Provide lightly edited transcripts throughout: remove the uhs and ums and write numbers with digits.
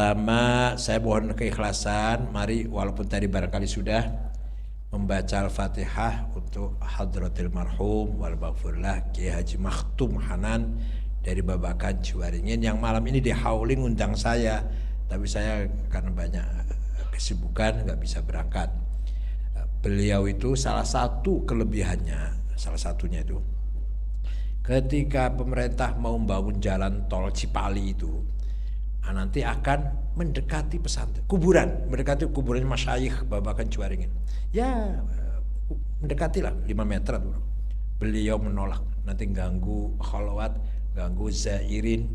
Pertama, saya mohon keikhlasan. Mari walaupun tadi barangkali sudah membaca Al-Fatihah untuk hadratil marhum wal maghfirlah Kiai Haji Makhtum Hanan dari Babakan Ciwaringin yang malam ini di Hauling undang saya, tapi saya karena banyak kesibukan nggak bisa berangkat. Beliau itu salah satu kelebihannya, salah satunya itu ketika pemerintah mau membangun jalan tol Cipali itu, nanti akan mendekati pesantren, mendekati kuburan masyayikh Babakan Ciwaringin. Ya, mendekatilah 5 meter tuh. Beliau menolak, nanti ganggu khalwat, ganggu zairin.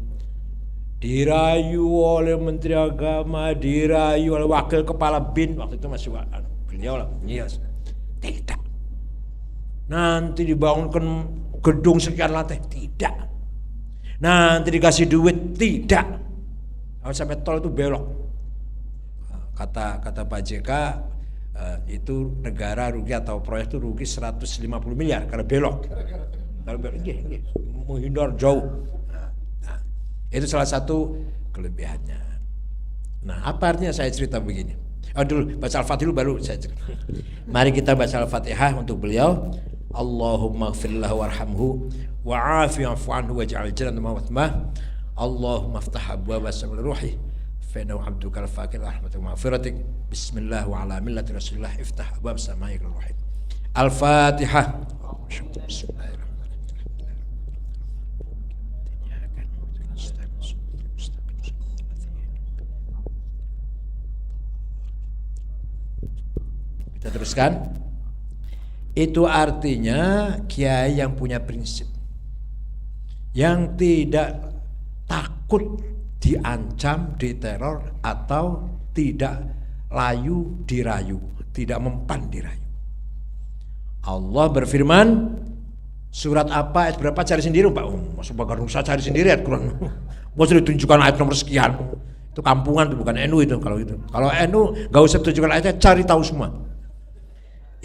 Dirayu oleh Menteri Agama, dirayu oleh Wakil Kepala BIN, waktu itu masih beliau lah, yes. Tidak. Nanti dibangunkan gedung sekian lantai, tidak. Nanti dikasih duit, tidak. Sampai tol itu belok. Kata Pak JK, itu negara rugi atau proyek itu rugi 150 miliar kalau belok. Kalau belok, menghindar jauh. Nah, itu salah satu kelebihannya. Nah, apa artinya saya cerita begini? Dulu baca Al-Fatihah baru saya cerita. Mari kita baca Al-Fatihah untuk beliau. Allahumma ighfirlahu warhamhu wa'afi'fu anhu waj'al jannata ma'wah. Allahumma aftah abwaaba sam'il ruhi fa innahu 'abduka al-faqir rahmatika wa maghfiratik. Bismillah wa ala millati rasulillah iftah abwaab sama'il ruhi. Al-Fatihah. Kita teruskan. Itu artinya kiai yang punya prinsip, yang tidak takut diancam, diteror, atau tidak layu dirayu, tidak mempan dirayu. Allah berfirman, surat apa, ayat berapa, cari sendiri Pak. Masuk Bakar Nusa cari sendiri ayat Quran. Mau ditunjukkan ayat nomor sekian. Itu kampungan, itu bukan NU itu kalau itu. Kalau NU gak usah tunjukkan ayatnya, cari tahu semua.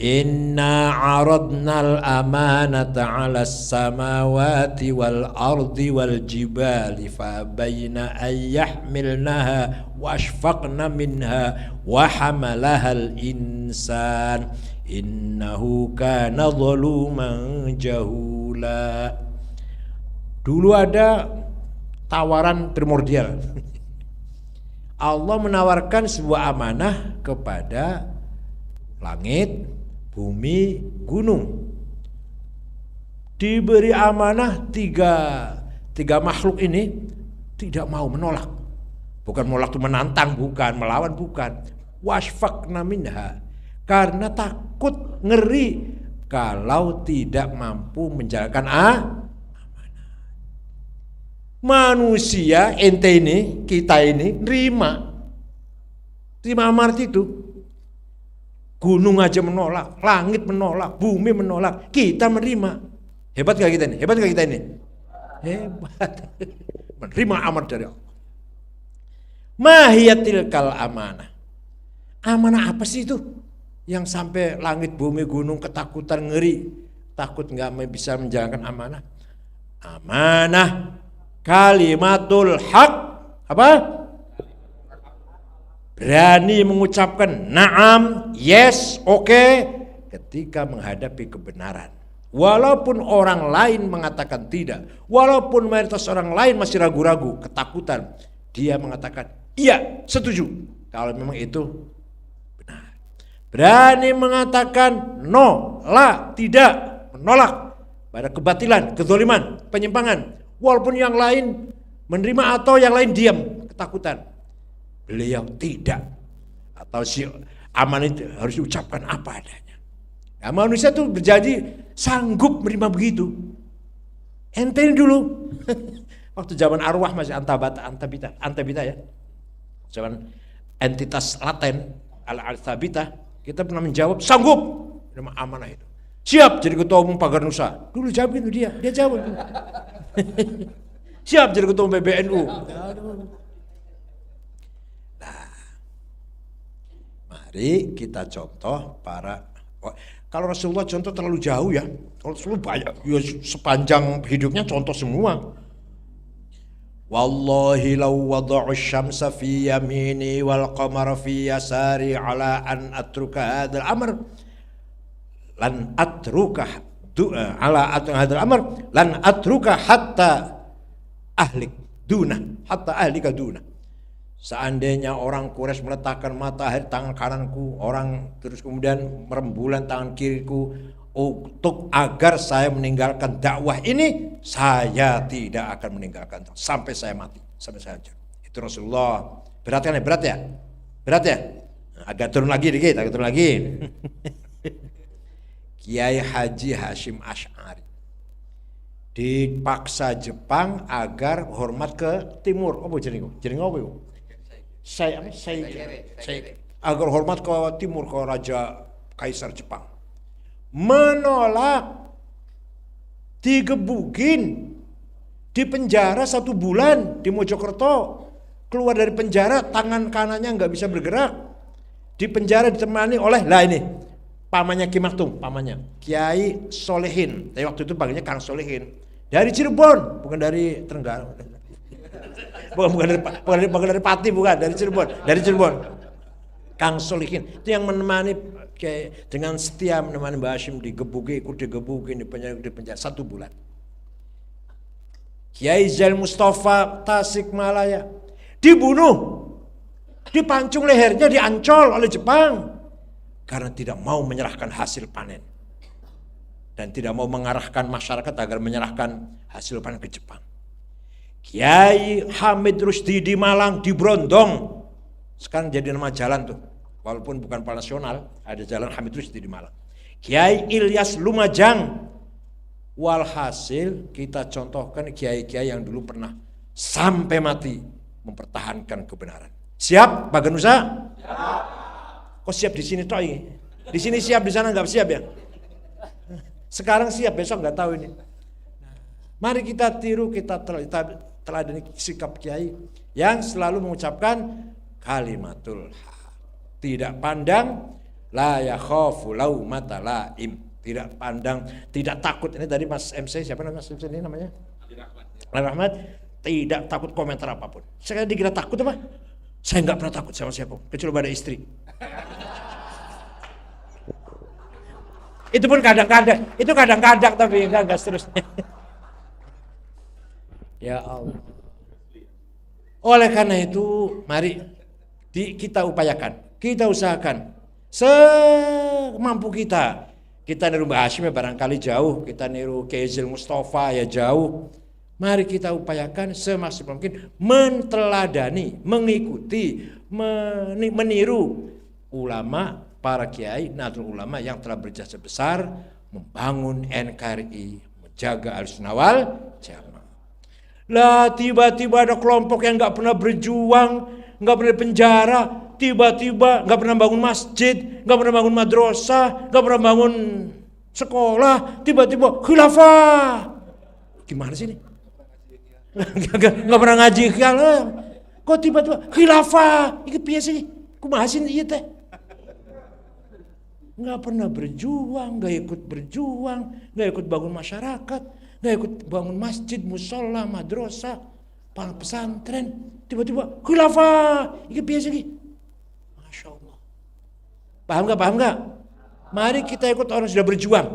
Inna aradnal amanata 'alas samawati wal ardi wal jibali fa bayna ayyahmilnaha wa ashfaqna minha wa hamalahal insan innahu kana zaluman jahula. Dulu ada tawaran primordial. Allah menawarkan sebuah amanah kepada langit, bumi, gunung. Diberi amanah tiga makhluk ini tidak mau menolak. Bukan menolak itu menantang, bukan melawan, bukan. Wasfaqna minha, karena takut, ngeri kalau tidak mampu menjalankan amanah. Manusia ente ini, kita ini terima amanat itu. Gunung aja menolak, langit menolak, bumi menolak, kita menerima. Hebat gak kita ini? Hebat gak kita ini? Hebat. Menerima amanat dari Allah. Mahiyatilkal amanah. Amanah apa sih itu? Yang sampai langit, bumi, gunung ketakutan, ngeri, takut gak bisa menjalankan amanah. Amanah kalimatul haq. Apa? Berani mengucapkan na'am, yes, oke, ketika menghadapi kebenaran. Walaupun orang lain mengatakan tidak, walaupun mayoritas orang lain masih ragu-ragu, ketakutan, dia mengatakan iya, setuju. Kalau memang itu benar. Berani mengatakan no, la, tidak, menolak pada kebatilan, kezaliman, penyimpangan. Walaupun yang lain menerima atau yang lain diam, ketakutan. Beliau tidak, atau si aman itu harus diucapkan apa adanya. Nah, manusia itu berjadi sanggup menerima begitu. Ente dulu, waktu zaman arwah masih antabita ya, zaman entitas laten al-thabita, kita pernah menjawab sanggup menerima amanah itu. Siap jadi ketua umum Pagar Nusa. Dulu jawab itu dia jawab. Siap jadi ketua umum PBNU. Mari kita contoh kalau Rasulullah contoh terlalu jauh ya. Kalau Rasulullah banyak, ya sepanjang hidupnya contoh semua. Wallahi law wada'u syamsa fi yamini wal qamara fi yasari ala an atruka hadzal amr lan atruka ala hadzal amr lan atruka hatta ahlik duna hatta ahlika duna. Seandainya orang Quraisy meletakkan matahari tangan kananku, orang terus kemudian rembulan tangan kiriku untuk agar saya meninggalkan dakwah ini, saya tidak akan meninggalkan sampai saya mati, sampai saya hancur. Itu Rasulullah. Berat kan ya? Berat ya? Berat ya? Agak turun lagi dikit, agak turun lagi. Kiai Haji Hashim Asy'ari dipaksa Jepang agar hormat ke timur. Apa jenenge? Jenenge apa itu? Saya agar hormat ke timur, ke Raja Kaisar Jepang. Menolak, digebukin, dipenjara 1 bulan di Mojokerto. Keluar dari penjara, tangan kanannya nggak bisa bergerak. Di penjara ditemani oleh, lah ini pamannya Ki Maktum, pamannya Kiai Solehin. Tapi waktu itu panggilnya Kang Solehin. Dari Cirebon, bukan dari Trengganu. Bukan dari Pati, bukan dari Cirebon. Dari Cirebon. Kang Solehin itu yang menemani kayak dengan setia menemani Mbah Hashim digebuki, ikut digebukin, di penjara 1 bulan. Kiai Zail Mustafa Tasikmalaya dibunuh, dipancung lehernya di Ancol oleh Jepang karena tidak mau menyerahkan hasil panen dan tidak mau mengarahkan masyarakat agar menyerahkan hasil panen ke Jepang. Kiai Hamid Rusdi di Malang di Brondong, sekarang jadi nama jalan tuh, walaupun bukan Pahlawan Nasional, ada jalan Hamid Rusdi di Malang. Kiai Ilyas Lumajang. Walhasil kita contohkan kiai-kiai yang dulu pernah sampai mati mempertahankan kebenaran. Siap Pak Ganusa? Siap. Kok siap di sini toh? Di sini siap, di sana nggak siap ya? Sekarang siap, besok nggak tahu ini. Mari kita tiru, kita teladani sikap kiai yang selalu mengucapkan kalimatul haq. Tidak pandang, la yakhafu laumata laim. Tidak pandang, tidak takut. Ini dari Mas MC, siapa namanya Mas MC ini namanya? Rahmat. Tidak takut komentar apapun. Saya dikira takut apa? Saya nggak pernah takut sama siapa, kecuali pada istri. Itu pun kadang-kadang, itu kadang-kadang tapi enggak seterusnya. Ya Allah. Oleh karena itu, mari kita upayakan, kita usahakan semampu kita. Kita niru Mbah Hashim ya barangkali jauh, kita niru Kiai Zail Mustafa ya jauh. Mari kita upayakan semaksimal mungkin menteladani, mengikuti, meniru ulama, para kiai, Nahdlatul Ulama yang telah berjasa besar membangun NKRI, menjaga Ahlussunnah wal Jamaah. Lah tiba-tiba ada kelompok yang nggak pernah berjuang, nggak pernah penjara, tiba-tiba nggak pernah bangun masjid, nggak pernah bangun madrasah, nggak pernah bangun sekolah, tiba-tiba khilafah. Gimana sih ini? Nggak pernah ngaji khilafah. Kok tiba-tiba khilafah? Iki piye sih? Kumaha sih ieu teh? Nggak pernah berjuang, nggak ikut berjuang, nggak ikut bangun masyarakat, nggak ikut bangun masjid, musola, madrasah, pesantren. Tiba-tiba khilafah. Iki piye sih? Masya Allah. Paham nggak? Paham nggak? Mari kita ikut orang sudah berjuang.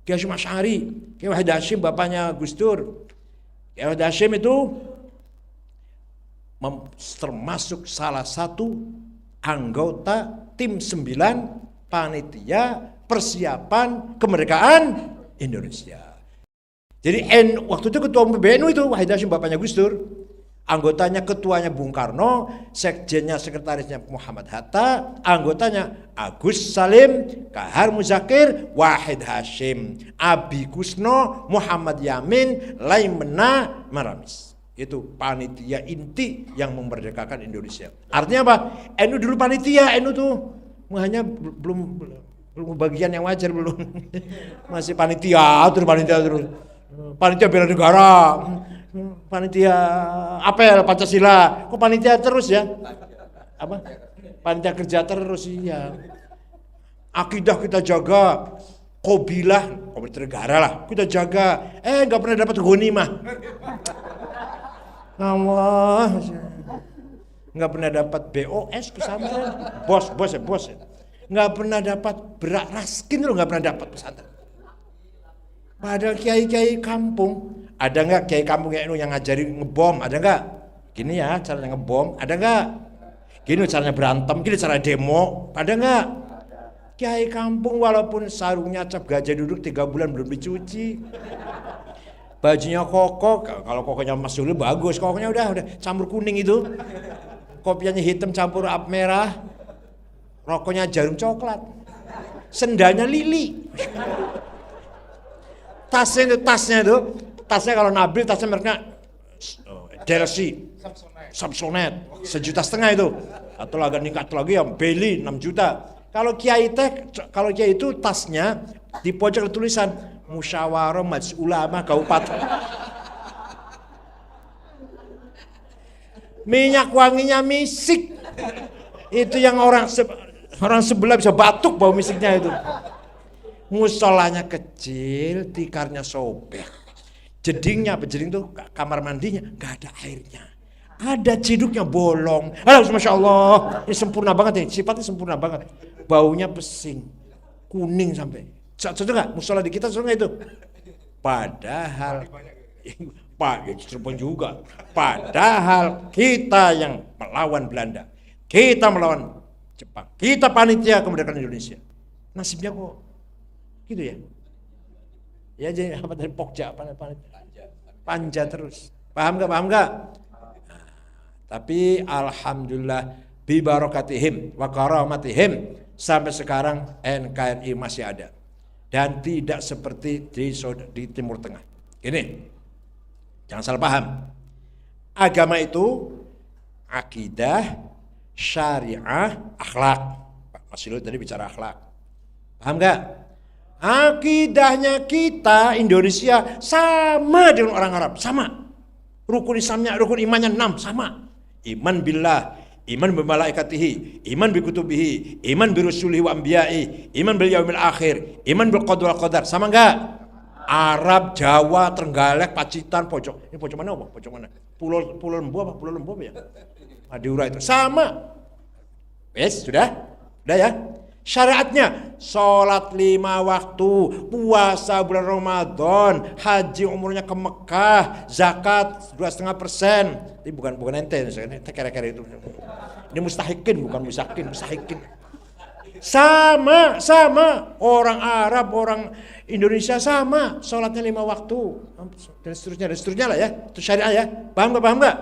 Kiai Hashim Asy'ari, Kiai Wahid Hashim, bapaknya Gus Dur. Kiai Wahid Hashim itu termasuk salah satu anggota tim 9 panitia persiapan kemerdekaan Indonesia. Jadi waktu itu ketua PBNU itu Wahid Hashim, bapaknya Gus Dur. Anggotanya ketuanya Bung Karno, sekjennya sekretarisnya Muhammad Hatta, anggotanya Agus Salim, Kahar Muzakir, Wahid Hashim, Abi Kusno, Muhammad Yamin, Laimena Maramis. Itu panitia inti yang memerdekakan Indonesia. Artinya apa? NU dulu panitia, NU tuh hanya belum bagian yang wajar belum. Masih panitia terus. Panitia bela negara. Panitia apel Pancasila, kok panitia terus ya? Apa? Panitia kerja terus iya. Akidah kita jaga, kobilah negara lah kita jaga. Nggak pernah dapat ghanimah. Allah. Nggak pernah dapat BOS pesantren. Bos ya. Nggak pernah dapat berak raskin loh, nggak pernah dapat pesantren. Padahal kiai-kiai kampung, ada nggak kiai kampung yang ngajari ngebom, ada nggak? Gini ya caranya ngebom, ada nggak? Gini caranya berantem, gini cara demo, ada nggak? Kiai kampung walaupun sarungnya cap gajah duduk 3 bulan belum dicuci. Bajunya koko, kalau kokonya Mas Zul bagus, kokonya udah campur kuning itu. Kopiannya hitam campur merah. Rokoknya jarum coklat. Sendalnya lili. Tasnya kalau Nabil tasnya mereknya Delsi, Samsonet, 1,5 juta itu. Atau agak ningkat lagi yang Beli 6 juta. Kalau kiai itu tasnya di pojok tulisan Musyawarah Majelis Ulama Kabupaten. Minyak wanginya misik. Itu yang orang sebelah bisa batuk bau misiknya itu. Musolanya kecil, tikarnya sobek. Jeding tuh kamar mandinya nggak ada airnya. Ada ciduknya bolong. Masya Allah, ini sempurna banget nih, sifatnya sempurna banget. Baunya pesing, kuning sampai. Cocok nggak? Musola di kita cocok nggak itu? Padahal, Pak, Cirebon juga. Padahal kita yang melawan Belanda, kita melawan Jepang, kita panitia kemerdekaan Indonesia. Nasibnya kok gitu ya? Ya jadi apa dari Pokja, panja terus. Paham nggak? Tapi alhamdulillah bibarokatihim wa karamatihim sampai sekarang NKRI masih ada dan tidak seperti di Timur Tengah. Ini jangan salah paham. Agama itu akidah, syariah, akhlak. Pak Mas Yul tadi bicara akhlak. Paham nggak? Akidahnya kita Indonesia sama dengan orang Arab, sama. Rukun Islamnya, rukun imannya 6 sama. Iman billah, iman bimalaikatihi, iman bikutubihi, iman birusulihi wa anbiya'i, iman bil yaumil akhir, iman bil qadar wal qadar. Sama enggak? Arab, Jawa, Trenggalek, Pacitan, pojok. Ini pojok mana apa? Pojok mana? Pulau Lembu apa? Pulau Lembu apa ya? Madura itu sama. Wes, sudah? Sudah ya? Syariatnya sholat 5 waktu, puasa bulan Ramadan, haji umurnya ke Mekah, zakat 2,5%. Ini bukan ente, kira-kira itu. Ini mustahikin, bukan musakin. Sama orang Arab, orang Indonesia sama, sholatnya 5 waktu dan seterusnya lah ya. Itu syariat ya. Paham nggak?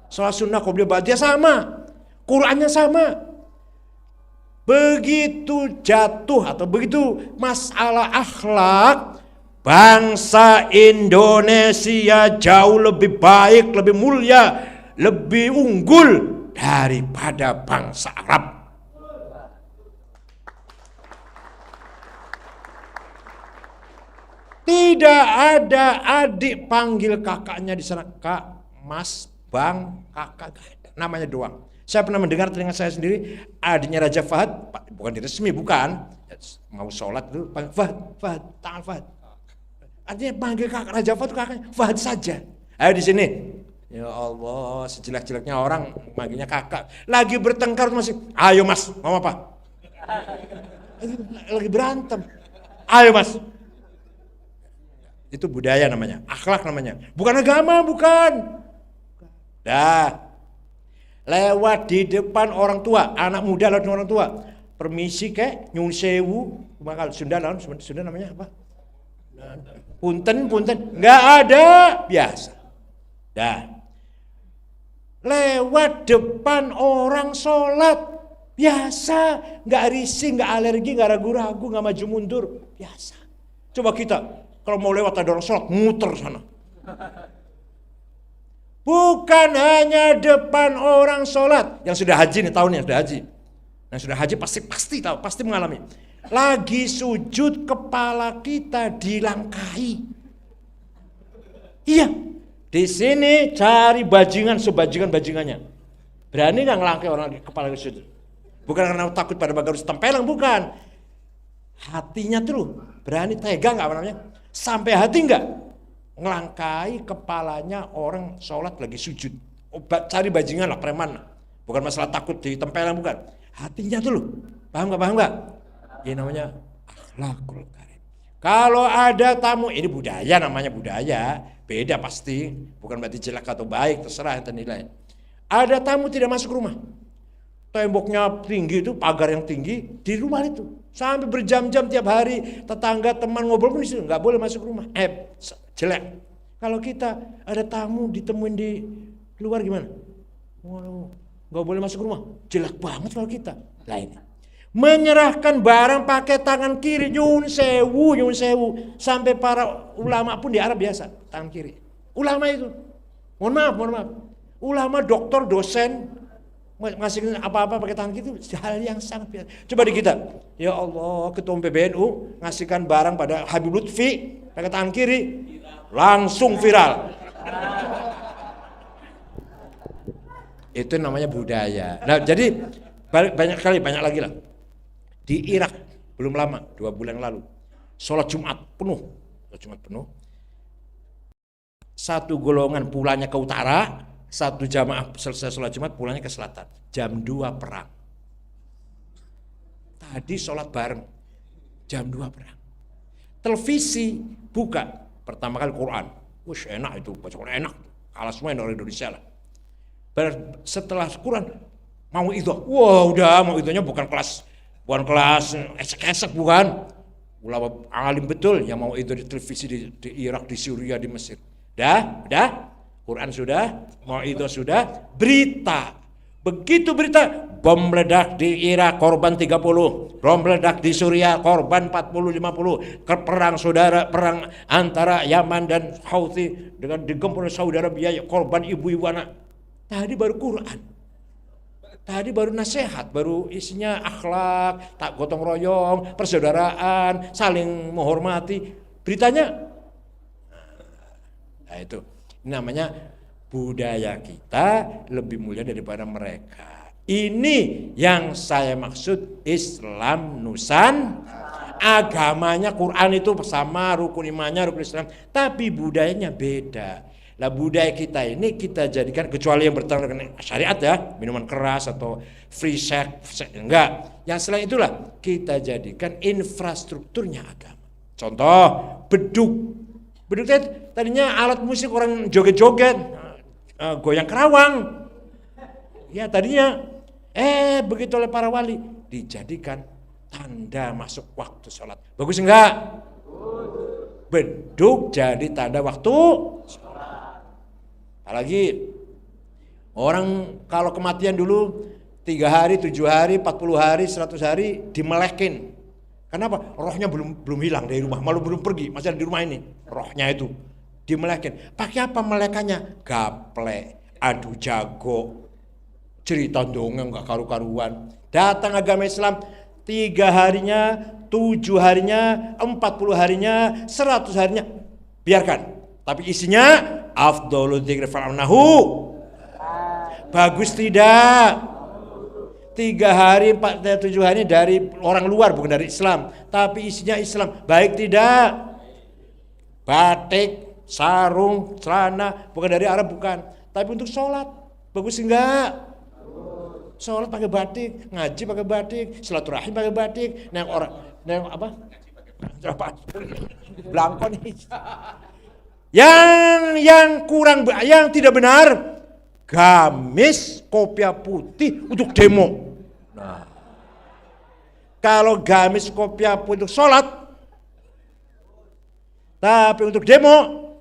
Sholat sunnah qobliyah ba'diyah sama, Qurannya sama. Begitu jatuh atau begitu masalah akhlak, bangsa Indonesia jauh lebih baik, lebih mulia, lebih unggul daripada bangsa Arab. Tidak ada adik panggil kakaknya di sana, Kak, Mas, Bang, kakak, namanya doang. Saya pernah mendengar telinga saya sendiri, adiknya Raja Fahad, bukan diresmi, bukan, mau sholat dulu, Fahad, tangan Fahad. Artinya panggil kakak Raja Fahad, kakaknya Fahad saja. Ayo di sini. Ya Allah, sejelek-jeleknya orang manggilnya kakak. Lagi bertengkar masih, ayo Mas, mau apa? Lagi berantem. Ayo Mas. Itu budaya namanya, akhlak namanya. Bukan agama, bukan. Dah. Lewat di depan orang tua, anak muda lewat orang tua. Permisi kek, nyun sewu, kalau Sunda namanya apa? Punten, nggak ada, biasa. Dah. Lewat depan orang sholat, biasa, nggak risih, nggak alergi, nggak ragu-ragu, nggak maju mundur, biasa. Coba kita, kalau mau lewat ada orang sholat, muter sana. Bukan hanya depan orang sholat. Yang sudah haji nih, tahun yang sudah haji. Yang sudah haji pasti tahu, pasti mengalami. Lagi sujud kepala kita dilangkahi. Iya, di sini cari bajingannya. Berani nggak ngelangkai orang kepala sujud? Bukan karena takut pada bagar tempelang, bukan. Hatinya tuh berani, tega nggak namanya? Sampai hati nggak? ngelangkai kepalanya orang sholat lagi sujud. Cari bajingan lah, preman. Bukan masalah takut ditempelin, bukan. Hatinya tuh loh. Paham gak? Ini namanya akhlakul karim. Kalau ada tamu, ini budaya, namanya budaya. Beda pasti. Bukan berarti jelek atau baik, terserah yang ternilai. Ada tamu tidak masuk rumah. Temboknya tinggi itu, pagar yang tinggi di rumah itu. Sampai berjam-jam tiap hari, tetangga, teman ngobrol pun di situ. Nggak boleh masuk rumah. Jelek. Kalau kita ada tamu ditemuin di luar gimana? Waduh, nggak boleh masuk rumah. Jelek banget kalau kita. Lah ini. Menyerahkan barang pakai tangan kiri, nyun sewu. Sampai para ulama pun di Arab biasa, tangan kiri. Ulama itu. Mohon maaf. Ulama, dokter, dosen, ngasih apa-apa pakai tangan kiri itu hal yang sangat biasa. Coba di kita. Ya Allah, ketua PBNU ngasihkan barang pada Habib Lutfi pakai tangan kiri, langsung viral. Itu namanya budaya. Nah, jadi banyak lagi lah. Di Irak belum lama, 2 bulan lalu, sholat Jumat penuh. Satu golongan pulangnya ke utara, satu jamaah selesai sholat Jumat pulangnya ke selatan. Jam 2 perang. Tadi sholat bareng, jam 2 perang. Televisi buka, pertama kali Quran. Wush, enak itu, baca Quran enak. Kalah semua orang Indonesia lah. Setelah Quran, mau itu. Wah, udah mau itunya bukan kelas esek-esek, bukan. Ulama alim betul yang mau itu di televisi di Irak, di Syria, di Mesir. Dah. Quran sudah, mau itu sudah, berita. Begitu berita, bom meledak di Irak, korban 30. Bom meledak di Suriah, korban 40-50. Perang antara Yaman dan Houthi dengan digempur Saudi Arabia, korban ibu-ibu anak. Tadi baru Quran. Tadi baru nasihat, baru isinya akhlak, tak gotong royong, persaudaraan, saling menghormati. Beritanya, nah itu namanya budaya kita lebih mulia daripada mereka. Ini yang saya maksud Islam agamanya Quran itu sama, rukun imannya, rukun Islam, tapi budayanya beda. Lah budaya kita ini kita jadikan, kecuali yang bertentangan dengan syariat ya, minuman keras atau free sex, enggak. Yang selain itulah kita jadikan infrastrukturnya agama. Contoh, beduk. Beduk tadinya alat musik orang joget-joget, goyang kerawang. Ya tadinya, begitu oleh para wali dijadikan tanda masuk waktu sholat. Bagus enggak? Beduk jadi tanda waktu sholat. Apalagi orang kalau kematian dulu 3 hari, 7 hari, 40 hari, 100 hari dimelekin. Kenapa? Rohnya belum hilang dari rumah, malu belum pergi, masih ada di rumah ini. Rohnya itu dimelekin. Pakai apa melekannya? Gaplek, adu jago, cerita dongeng enggak karu-karuan. Datang agama Islam 3 harinya, 7 harinya, 40 harinya, 100 harinya biarkan. Tapi isinya afdhalul dzikri fa'nahu. Bagus tidak? 3 hari, 4, 7 hari dari orang luar, bukan dari Islam. Tapi isinya Islam. Baik tidak? Batik, sarung, celana, bukan dari Arab, bukan. Tapi untuk sholat, bagus enggak? Sholat pakai batik, ngaji pakai batik, silaturahim pakai batik. Belangko nih. Yang kurang, yang tidak benar, gamis kopiah putih untuk demo. Nah, kalau gamis kopiah putih untuk sholat, tapi untuk demo,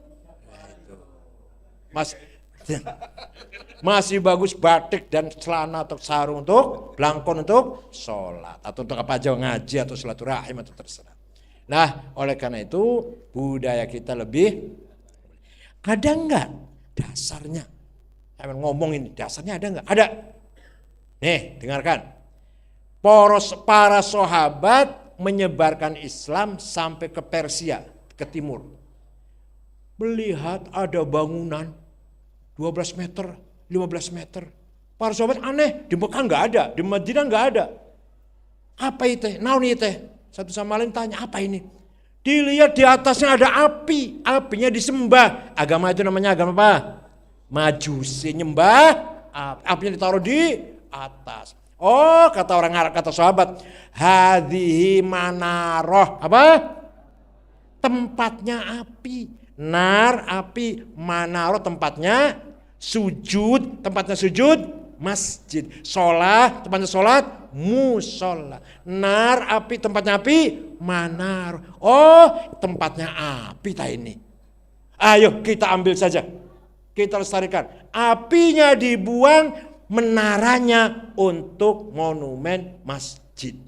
masih bagus batik dan celana atau sarung untuk belangkon untuk sholat atau untuk apa aja, ngaji atau silaturahim atau terserah. Nah, oleh karena itu budaya kita lebih. Ada enggak dasarnya? Saya ngomong ini, dasarnya ada enggak? Ada. Nih, dengarkan. Para sahabat menyebarkan Islam sampai ke Persia, ke timur. Melihat ada bangunan 12 meter, 15 meter. Para sahabat aneh, di Mekah enggak ada, di Madinah enggak ada. Apa itu? Naon itu? Satu sama lain tanya, apa ini? Dilihat di atasnya ada api, apinya disembah. Agama itu namanya agama apa? Majusi, nyembah apinya ditaruh di atas. Oh, kata orang Arab, kata sahabat, hadhihi manaroh, apa? Tempatnya api. Nar, api, manaroh tempatnya sujud, masjid. Sholat, tempatnya sholat, musola. Nar, api, tempatnya api, manar. Oh, tempatnya api tak ini. Ayo kita ambil saja. Kita lestarikan. Apinya dibuang, menaranya untuk monumen masjid.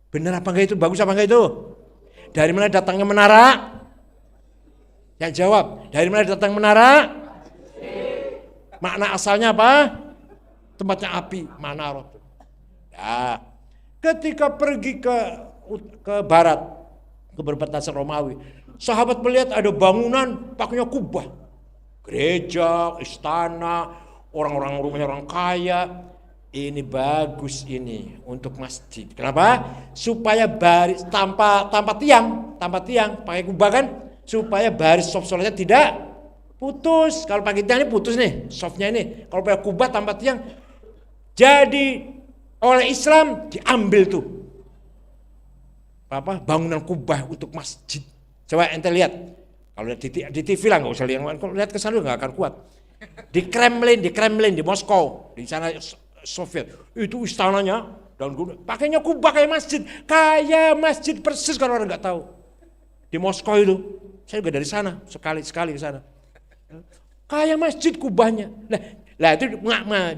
Benar apa enggak itu? Bagus apa enggak itu? Dari mana datangnya menara? Yang jawab. Dari mana datang menara? Makna asalnya apa? Tempatnya api, manarot. Ya, ketika pergi ke barat, ke perbatasan Romawi, sahabat melihat ada bangunan pakainya kubah, gereja, istana, orang-orang rumahnya orang kaya. Ini bagus ini untuk masjid. Kenapa? Supaya baris tanpa tiang, pakai kubah kan, supaya baris soft sholatnya tidak putus. Kalau pakai tiang ini putus nih, softnya ini. Kalau pakai kubah tanpa tiang. Jadi oleh Islam diambil tuh bangunan kubah untuk masjid. Coba ente lihat. Kalau lihat di TV lah nggak usah lihat. Kalau lihat ke sana nggak akan kuat. Di Kremlin di Moskow, di sana Soviet itu istananya dan pakainya kubah kayak masjid persis kalau orang nggak tahu. Di Moskow itu, saya juga dari sana sekali ke sana. Kayak masjid kubahnya. Lah itu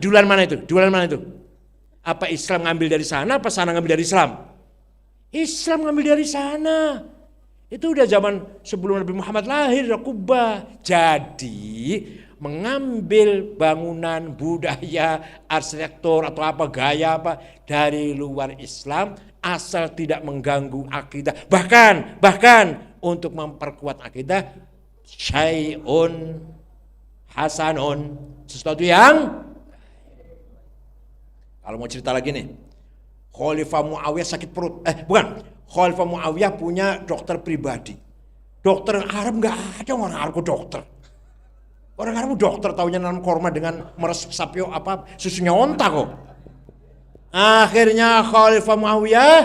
jualan mana itu? Apa Islam ngambil dari sana, apa sana ngambil dari Islam? Islam ngambil dari sana. Itu udah zaman sebelum Nabi Muhammad lahir, Kubah. Jadi mengambil bangunan, budaya, arsitektur atau apa gaya apa dari luar Islam asal tidak mengganggu akidah. Bahkan untuk memperkuat akidah, syai'un hasanun, sesuatu yang kalau mau cerita lagi nih, Khalifah Muawiyah sakit perut. Khalifah Muawiyah punya dokter pribadi. Dokter Arab nggak ada orang Arab dokter. Orang Arab dokter taunya nanam korma dengan meres sapio susunya onta kok. Akhirnya Khalifah Muawiyah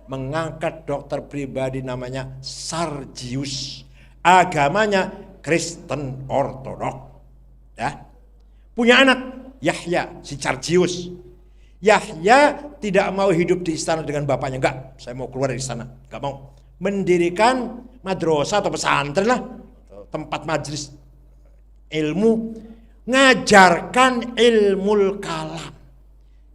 mengangkat dokter pribadi namanya Sarjius. Agamanya Kristen Ortodok. Ya. Punya anak Yahya si Sarjius. Yahya tidak mau hidup di istana dengan bapaknya. Enggak, saya mau keluar dari istana. Enggak mau. Mendirikan madrasah atau pesantren lah. Tempat majelis ilmu. Ngajarkan ilmu kalam.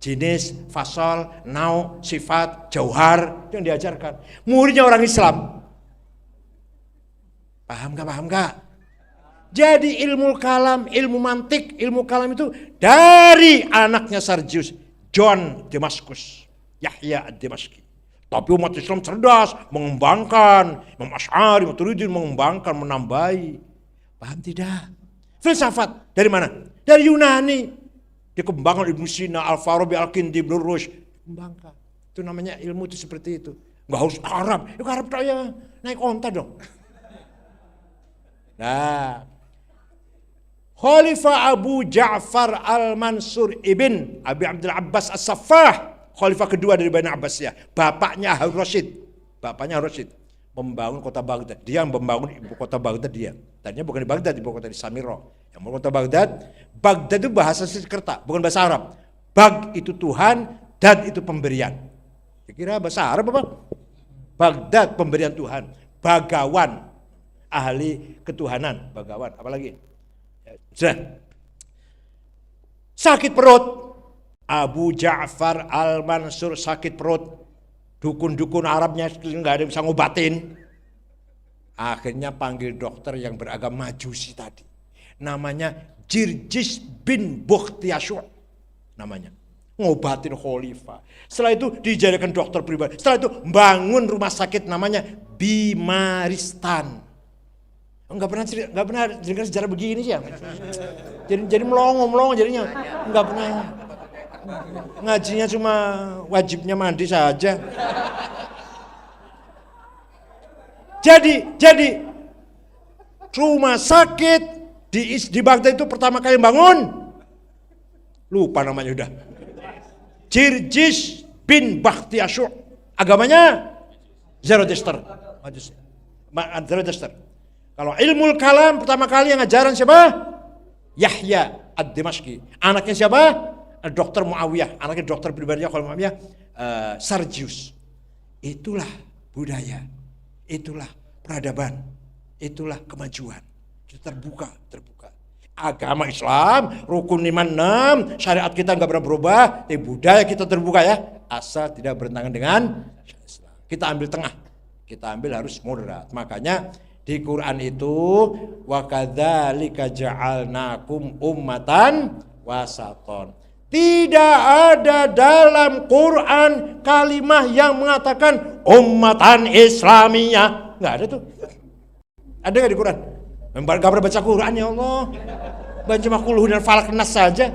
Jenis, fasal, nau, sifat, jauhar. Itu yang diajarkan. Muridnya orang Islam. Paham gak? Jadi ilmu kalam, ilmu mantik, ilmu kalam itu dari anaknya Sarjius, John Damaskus, Yahya ad-Damaski. Tapi umat Islam cerdas, mengembangkan, Imam Asy'ari, Maturidin mengembangkan, menambahi. Paham tidak? Filsafat dari mana? Dari Yunani. Dikembangkan Ibnu Sina, Al-Farabi, Al-Kindi, Ibnu Rushd. Kembangkan. Itu namanya ilmu itu seperti itu. Enggak harus Arab. Ya Arab tak ya naik onta dong. Nah, Khalifah Abu Ja'far Al-Mansur ibn Abi Abdul Abbas As-Saffah, khalifah kedua dari Bani Abbasiyah, bapaknya Harun Rasyid. Membangun kota Baghdad. Dia yang membangun ibu kota Baghdad dia. Tadinya bukan di Baghdad, ibu kota di Samirah. Yang membangun kota Baghdad. Baghdad itu bahasa Sanskerta, bukan bahasa Arab. Bag itu Tuhan, dad itu pemberian. Kira bahasa Arab apa? Baghdad pemberian Tuhan. Bagawan ahli ketuhanan, bagawan. Apalagi? Sudah. Sakit perut. Abu Ja'far Al-Mansur sakit perut. Dukun-dukun Arabnya nggak ada yang bisa ngobatin. Akhirnya panggil dokter yang beragama Majusi tadi. Namanya Jirjis bin Bukhtiasyur. Namanya. Ngobatin khalifah. Setelah itu dijadikan dokter pribadi. Setelah itu bangun rumah sakit namanya Bimaristan. Enggak pernah dengar sejarah begini sih ya. Jadi melongo jadinya. Enggak pernah. Ngajinya cuma wajibnya mandi saja. Jadi rumah sakit di Baghdad itu pertama kali bangun, lupa namanya udah. Jirjis bin Bakhtiasyur, agamanya Zoroaster. Kalau ilmu kalam pertama kali yang ngajaran siapa? Yahya ad-Dimashqi. Anaknya siapa? Dokter Muawiyah. Anaknya dokter pribadinya kalau Muawiyah Sarjius. Itulah budaya, itulah peradaban, itulah kemajuan. Kita terbuka. Agama Islam, rukun iman 6, syariat kita nggak pernah berubah, tapi budaya kita terbuka ya, asal tidak bertentangan dengan Islam. Kita ambil tengah, kita ambil harus moderat. Makanya di Quran itu wa kadzalika ja'alnakum ummatan wasaton. Tidak ada dalam Quran kalimah yang mengatakan ummatan Islamiyah. Nggak ada tuh. Ada nggak di Quran? Gak pernah baca Quran ya Allah. Baca cuma Qul dan Falak Nas saja.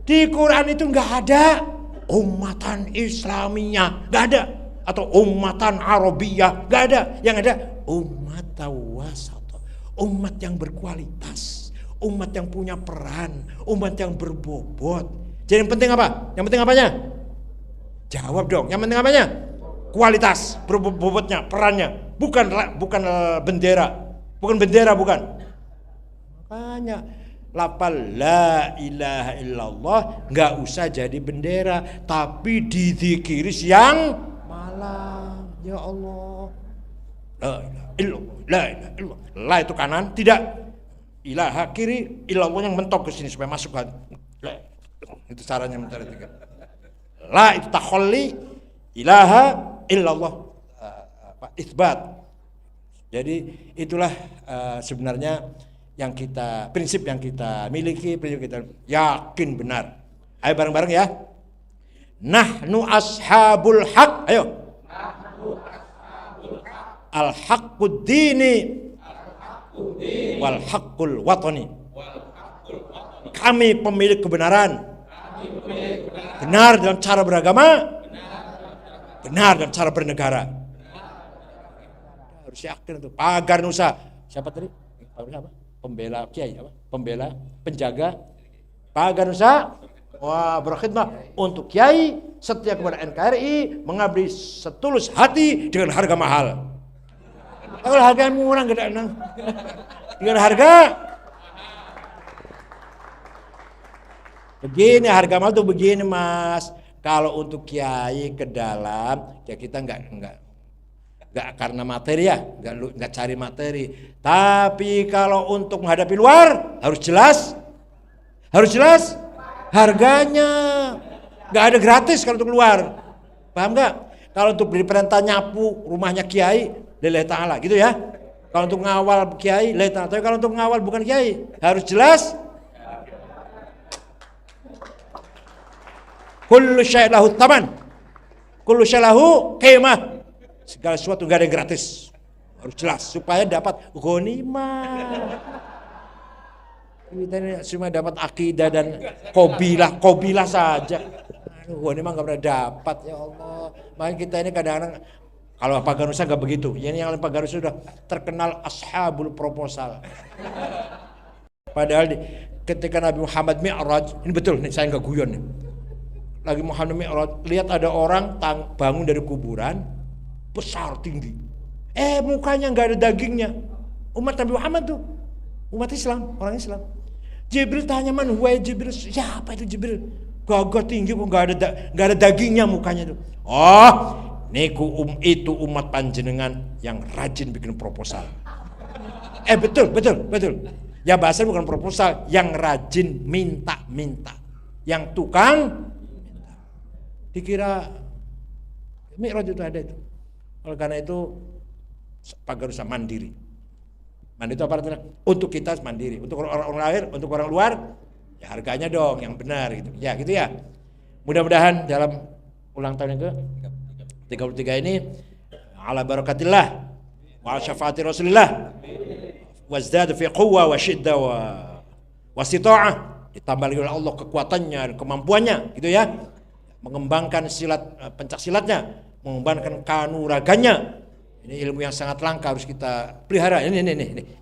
Di Quran itu nggak ada ummatan Islamiyah, nggak ada. Atau ummatan Arabiyah, nggak ada. Yang ada umat wasat, umat yang berkualitas, umat yang punya peran, umat yang berbobot. Jadi yang penting apa? Yang penting apanya? Jawab dong. Yang penting apanya? Kualitas, berbobotnya, perannya. Bukan bendera. Bukan bendera, bukan. Makanya lapal la ilaha illallah nggak usah jadi bendera, tapi dizikiri siang malam. Ya Allah. La ilaha illallah, la ilaha illallah. La itu kanan, tidak. Ilaha kiri, illallah yang mentok ke sini supaya masuk kan. Itu caranya mencari tiga. La itu takhalli, ilaha illallah isbat. Jadi itulah sebenarnya yang prinsip yang kita miliki, prinsip kita yakin benar. Ayo bareng-bareng ya. Nahnu ashabul haq. Ayo. Al haqqud dini wal haqqul watani. Kami pemilik kebenaran. Benar dalam cara beragama, benar dalam cara bernegara. Harus yakin itu. Pagar Nusa. Siapa tadi? Apa? Pembela kiai apa? Pembela, penjaga Pagar Nusa. Wah, berkhidmat untuk kiai, setia kepada NKRI, mengabdi setulus hati dengan harga mahal. Kalau harga murah enggak ada. Dengan harga begini, harga mahal tuh begini, Mas. Kalau untuk kiai ke dalam, ya kita enggak karena materi ya, enggak cari materi. Tapi kalau untuk menghadapi luar harus jelas harganya. Enggak ada gratis kalau untuk luar. Paham enggak? Kalau untuk beli perintah nyapu rumahnya kiai, lillahi ta'ala gitu ya. Kalau untuk ngawal kiai, lillahi ta'ala. Tapi kalau untuk ngawal bukan kiai, harus jelas. Kullu syai' lahu taman. Kullu syai' lahu qimah. Segala sesuatu enggak ada yang gratis. Harus jelas supaya dapat ghanimah. Kita ini cuma dapat akidah dan kobilah saja. Ghanimah enggak pernah dapat, ya Allah. Makanya kita ini kadang-kadang kalau Pagar Nusa enggak begitu. Ini yang Pagar Nusa sudah terkenal ashabul proposal. Padahal ketika Nabi Muhammad Mi'raj, ini betul nih, saya enggak guyon nih. Lagi Muhammad Mi'raj, lihat ada orang bangun dari kuburan besar tinggi. Mukanya enggak ada dagingnya. Umat Nabi Muhammad tuh, umat Islam, orang Islam. Jibril tanya, "Man huwa Jibril?" Siapa itu Jibril? Gagah tinggi kok enggak ada dagingnya mukanya tuh. Oh, niku itu umat panjenengan yang rajin bikin proposal. Betul. Ya bahasa bukan proposal, yang rajin minta. Yang tukang minta. Dikira Mi'raj itu ada itu. Oleh karena itu Pagar Nusa mandiri. Mandiri itu apa artinya? Untuk kita mandiri, untuk orang lahir, untuk orang luar, ya harganya dong yang benar gitu. Ya gitu ya. Mudah-mudahan dalam ulang tahun yang ke-33 ini ala barakatillah wa syafaati Rasulillah wazdada fi quwwa wa syiddah wa istita'ah, ditambah oleh Allah kekuatannya dan kemampuannya gitu ya. Mengembangkan silat pencak silatnya, mengembangkan kanuraganya Ini ilmu yang sangat langka, harus kita pelihara. Ini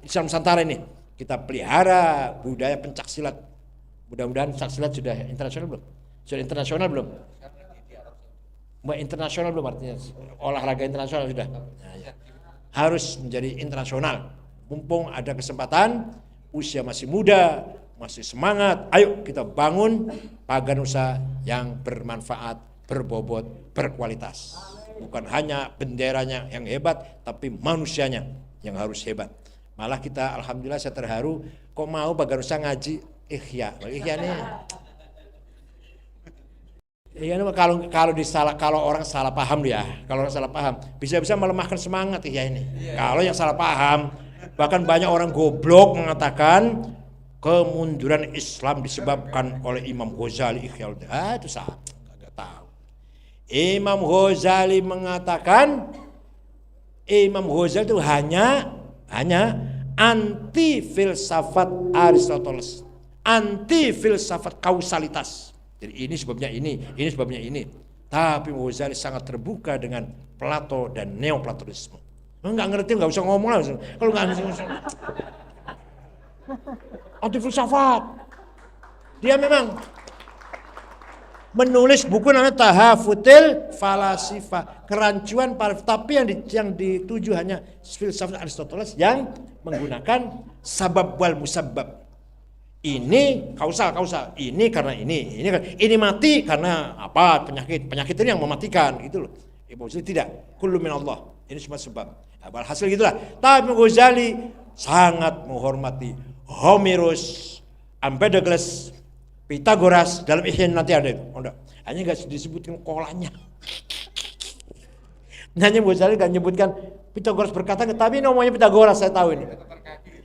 Islam Nusantara ini. Kita pelihara budaya pencak silat. Mudah-mudahan pencak silat sudah internasional belum? Sudah internasional belum? Internasional belum, artinya olahraga internasional sudah. Nah, ya. Harus menjadi internasional. Mumpung ada kesempatan, usia masih muda, masih semangat. Ayo kita bangun Paganusa yang bermanfaat, berbobot, berkualitas. Bukan hanya benderanya yang hebat, tapi manusianya yang harus hebat. Malah kita, alhamdulillah saya terharu, kok mau Paganusa ngaji Ihya. Ihya nih. Ihya nih kalau orang salah paham ya, kalau orang salah paham, bisa-bisa melemahkan semangat Ihya ini. Kalau yang salah paham, bahkan banyak orang goblok mengatakan kemunduran Islam disebabkan oleh Imam Ghazali Ihya. Itu salah. Imam Ghazali mengatakan Imam Ghazali itu hanya anti filsafat Aristoteles, anti filsafat kausalitas. Jadi ini sebabnya ini sebabnya ini. Tapi Imam Ghazali sangat terbuka dengan Plato dan Neoplatonisme. Enggak ngerti, enggak usah ngomong lah. Kalau enggak anti filsafat. Dia memang menulis buku namanya Tahafutil Falasifa, kerancuan tapi yang dituju hanya filsafat Aristoteles yang menggunakan sabab wal musabbab. Ini kausal, ini karena ini mati karena apa? Penyakit ini yang mematikan gitu loh. Imam Ghazali tidak, kullu min Allah. Ini cuma sebab. Hasil gitulah. Tapi Ghazali sangat menghormati Homerus, Empedokles, Pythagoras, dalam Ihya nanti ada itu. Hanya nggak disebutkan kolanya. Hanya Ghazali nggak nyebutkan Pythagoras berkata, tapi namanya Pythagoras saya tahu ini.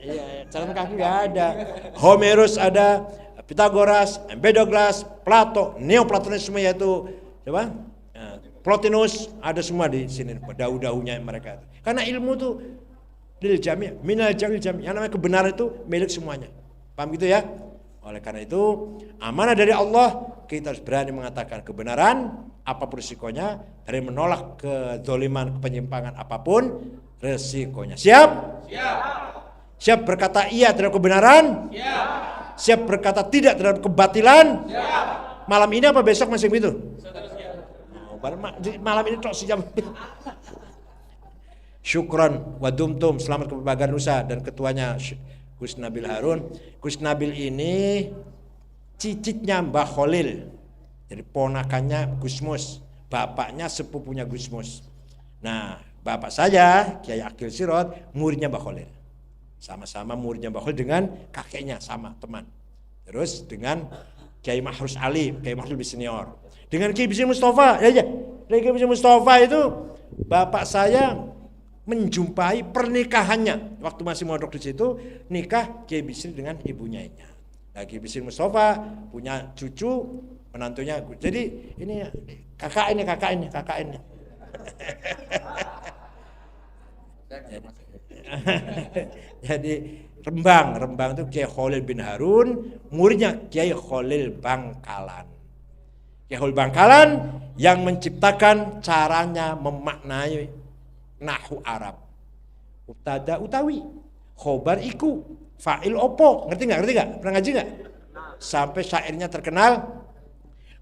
Iya, catatan kaki nggak ada. Homerus ada, Pythagoras, Empedokles, Plato, Neoplatonisme yaitu coba Plotinus, ada semua di sini dahu-dahunya mereka. Karena ilmu itu lil jami', minal jamil jami'. Yang namanya kebenaran itu milik semuanya. Paham gitu ya? Oleh karena itu, amanah dari Allah, kita harus berani mengatakan kebenaran, apapun risikonya, dari menolak kedzaliman, penyimpangan apapun risikonya. Siap? Siap. Siap berkata iya terhadap kebenaran? Siap. Siap berkata tidak terhadap kebatilan? Siap. Malam ini apa besok masih begitu? Malam ini tok sejam. Syukran wa dumtum, selamat kepada Paganusa dan ketuanya Gus Nabil Harun. Gus Nabil ini cicitnya Mbah Khalil. Jadi ponakannya Gus Mus, bapaknya sepupunya Gus Mus. Nah, bapak saya Kiai Akil Sirot muridnya Mbah Khalil. Sama-sama muridnya Mbah Khalil dengan kakeknya sama teman. Terus dengan Kiai Mahrus Ali, Kiai Mahrus lebih senior. Dengan Kiai Bisri Mustafa, Kiai Bisri Mustafa itu bapak saya menjumpai pernikahannya waktu masih mondok di situ, nikah Kiai Bisri dengan ibunya. Nah, Kiai Bisri Mustafa punya cucu menantunya. Jadi ini kakak ini. Jadi Rembang itu Kiai Khalil bin Harun, muridnya Kiai Khalil Bangkalan. Kiai Khalil Bangkalan yang menciptakan caranya memaknai Nahu Arab. Ubtada utawi, khobar iku, fa'il opo. Ngerti nggak? Pernah ngaji nggak? Sampai syairnya terkenal.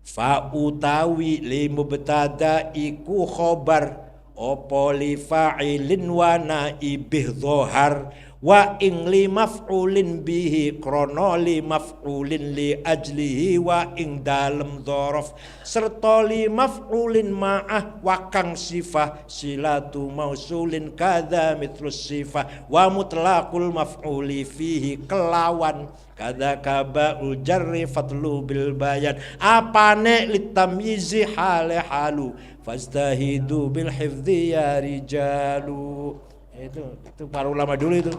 Fa utawi li mubtada iku khobar, opo li fa'ilin wa naibih dhohar, wa ing li maf'ulin bihi krono li maf'ulin li ajlihi, wa ing dalem dhorof serta li maf'ulin ma'ah wa kang sifah silatu mausulin kada mitlus sifah, wa mutlaqul maf'uli fihi kelawan kada kaba'ul jarri fatlu bil bayan, apane litamyizi hale halu fazdahidu bil hifdhi ya rijalu. Itu para ulama dulu itu.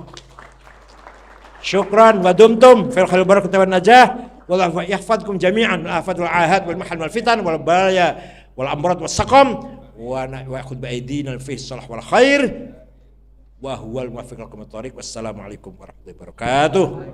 Syukran wa dumtum fil khair barakatuh wan najah wallahu yahfadkum jami'an min afatil ahad wal mahal wal fitan wal balaya wal amrad was saqam wa ya'khudh bi aidina fi salah wal khair wa huwal muwaffiq lakum at-thariq. Wassalamu alaikum warahmatullahi wabarakatuh.